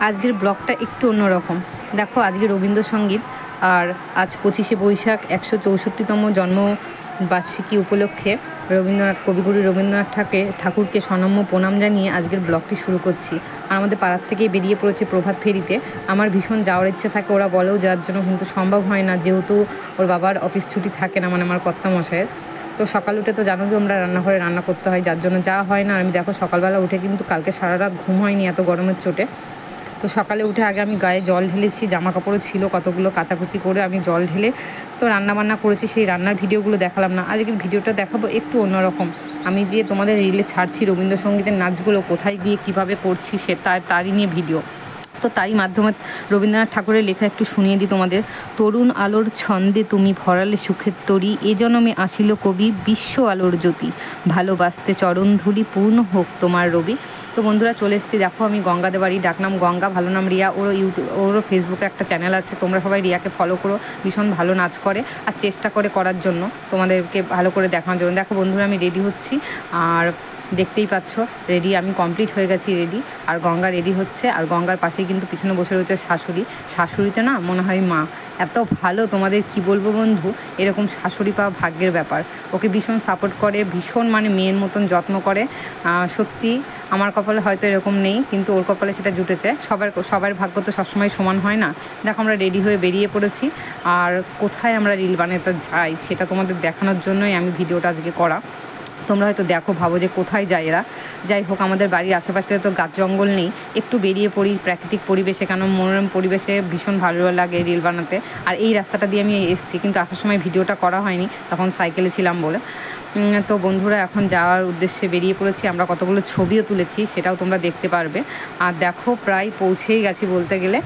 আজকের ব্লগটা একটু অন্যরকম। দেখো, আজকে রবীন্দ্রসঙ্গীত, আর আজ 25শে বৈশাখ 164তম জন্মবার্ষিকী উপলক্ষে কবিগুরু রবীন্দ্রনাথ ঠাকুরকে সনম্য প্রণাম জানিয়ে আজকের ব্লগটি শুরু করছি। আর আমাদের পাড়ার থেকেই বেরিয়ে পড়েছে প্রভাত ফেরিতে। আমার ভীষণ যাওয়ার ইচ্ছে থাকে, ওরা বলেও যাওয়ার জন্য, কিন্তু সম্ভব হয় না, যেহেতু ওর বাবার অফিস ছুটি থাকে না, মানে আমার কর্তামশাইয়ের। তো সকাল উঠে তো জানো যে আমরা রান্নাঘরে রান্না করতে হয়, যার জন্য যাওয়া হয় না। আমি দেখো সকালবেলা উঠে কিন্তু কালকে সারা রাত ঘুম হয়নি এত গরমের চোটে। তো সকালে উঠে আগে আমি গায়ে জল ঢেলেছি, জামা কাপড়ও ছিল কতগুলো, কাচাকুচি করে আমি জল ঢেলে তো রান্নাবান্না করেছি। সেই রান্নার ভিডিওগুলো দেখালাম না, আজকের ভিডিওটা দেখাবো একটু অন্যরকম। আমি যে তোমাদের রিলে ছাড়ছি রবীন্দ্রসঙ্গীতের নাচগুলো, কোথায় গিয়ে কিভাবে করছি, সে তারই নিয়ে ভিডিও। তো তারই মাধ্যমে রবীন্দ্রনাথ ঠাকুরের লেখা একটু শুনিয়ে দিই তোমাদের। তরুণ আলোর ছন্দে তুমি ভরালে সুখের তরী, এ জনমে আসিল কবি বিশ্ব আলোর জ্যোতি, ভালোবাসতে চরণ ধুলি পূর্ণ হোক তোমার রবি। তো বন্ধুরা চলে এসেছি, দেখো আমি গঙ্গাদের বাড়ি, ডাকনাম গঙ্গা, ভালো নাম রিয়া। ওরও ফেসবুকে একটা চ্যানেল আছে, তোমরা সবাই রিয়াকে ফলো করো। ভীষণ ভালো নাচ করে আর চেষ্টা করে করার জন্য, তোমাদেরকে ভালো করে দেখানোর জন্য। দেখো বন্ধুরা আমি রেডি হচ্ছি, আর দেখতেই পাচ্ছ রেডি, আমি কমপ্লিট হয়ে গেছি রেডি। আর গঙ্গা রেডি হচ্ছে, আর গঙ্গার পাশেই কিন্তু পিছনে বসে রয়েছে শাশুড়িতে না মনে হয় মা। এত ভালো, তোমাদের কি বলবো বন্ধু, এরকম শাশুড়ি পাওয়া ভাগ্যের ব্যাপার। ওকে ভীষণ সাপোর্ট করে, ভীষণ মানে মেয়ের মতন যত্ন করে। সত্যি আমার কপালে হয়তো এরকম নেই, কিন্তু ওর কপালে সেটা জুটেছে। সবার ভাগ্য তো সবসময় সমান হয় না। দেখো আমরা রেডি হয়ে বেরিয়ে পড়েছি, আর কোথায় আমরা রিল বানাতে যাই সেটা তোমাদের দেখানোর জন্যই আমি ভিডিওটা আজকে করা। তোমরা হয়তো দেখো, ভাবো যে কোথায় যায় এরা। যাই হোক, আমাদের বাড়ির আশেপাশে তো গাছ জঙ্গল নেই, একটু বেরিয়ে পড়ি প্রাকৃতিক পরিবেশে, কেন মনোরম পরিবেশে ভীষণ ভালো লাগে রিল বানাতে। আর এই রাস্তাটা দিয়ে আমি এসেছি, কিন্তু আসার সময় ভিডিওটা করা হয়নি, তখন সাইকেলে ছিলাম বলে। তো বন্ধুরা এখন যাওয়ার উদ্দেশ্যে বেরিয়ে পড়েছি, আমরা কতগুলো ছবিও তুলেছি, সেটাও তোমরা দেখতে পারবে। আর দেখো প্রায় পৌঁছেই গেছি বলতে গেলে।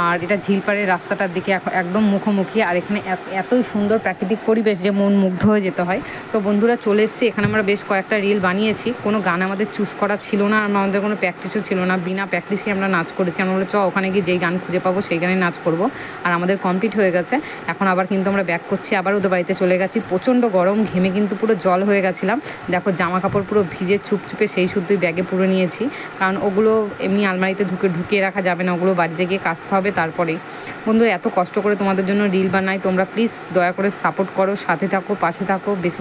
আর এটা ঝিলপাড়ের রাস্তাটার দিকে একদম মুখোমুখি, আর এখানে এতই সুন্দর প্রাকৃতিক পরিবেশ যে মন মুগ্ধ হয়ে যেতে হয়। তো বন্ধুরা চলে এসেছি, এখানে আমরা বেশ কয়েকটা রিল বানিয়েছি। কোনো গান আমাদের চুজ করা ছিল না, আমাদের কোনো প্র্যাকটিসও ছিল না, বিনা প্র্যাকটিসে আমরা নাচ করেছি। আমরা বলে ওখানে গিয়ে যেই গান খুঁজে পাবো সেই গানে নাচ করব। আর আমাদের কমপ্লিট হয়ে গেছে। এখন আবার কিন্তু আমরা ব্যাক করছি, আবার ওদের বাড়িতে চলে গেছি। প্রচণ্ড গরম, ঘেমে কিন্তু পুরো জল হয়ে গেছিলাম। দেখো জামা কাপড় পুরো ভিজে চুপচুপে সেই শুদ্ধই ব্যাগে পুরো নিয়েছি, কারণ ওগুলো এমনি আলমারিতে ঢুকিয়ে রাখা যাবে না, ওগুলো বাড়িতে গিয়ে কাচতে হবে তারপরেই। বন্ধুরা এত কষ্ট করে তোমাদের জন্য রিল বানাই, তোমরা প্লিজ দয়া করে সাপোর্ট করো, সাথে থাকো, পাশে থাকো, বেশি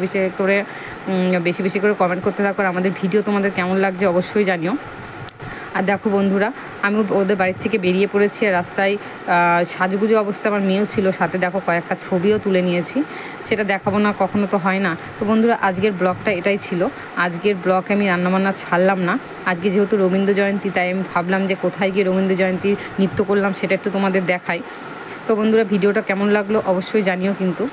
বেশি করে কমেন্ট করতে থাকো। আর আমাদের ভিডিও তোমাদের কেমন লাগছে অবশ্যই জানিও। আর দেখো বন্ধুরা আমি ওদের বাড়ির থেকে বেরিয়ে পড়েছি, আর রাস্তায় সাজুগুজু অবস্থা আমার মেয়েও ছিল সাথে। দেখো কয়েকটা ছবিও তুলে নিয়েছি, সেটা দেখাবো না, কখনো তো হয় না। তো বন্ধুরা আজকের ব্লগটা এটাই ছিল। আজকের ব্লগ আমি রান্নাবান্না ছাড়লাম না, আজকে যেহেতু রবীন্দ্র জয়ন্তী, তাই আমি ভাবলাম যে কোথায় গিয়ে রবীন্দ্র জয়ন্তী নৃত্য করলাম সেটা একটু তোমাদের দেখাই। তো বন্ধুরা ভিডিওটা কেমন লাগলো অবশ্যই জানিও কিন্তু।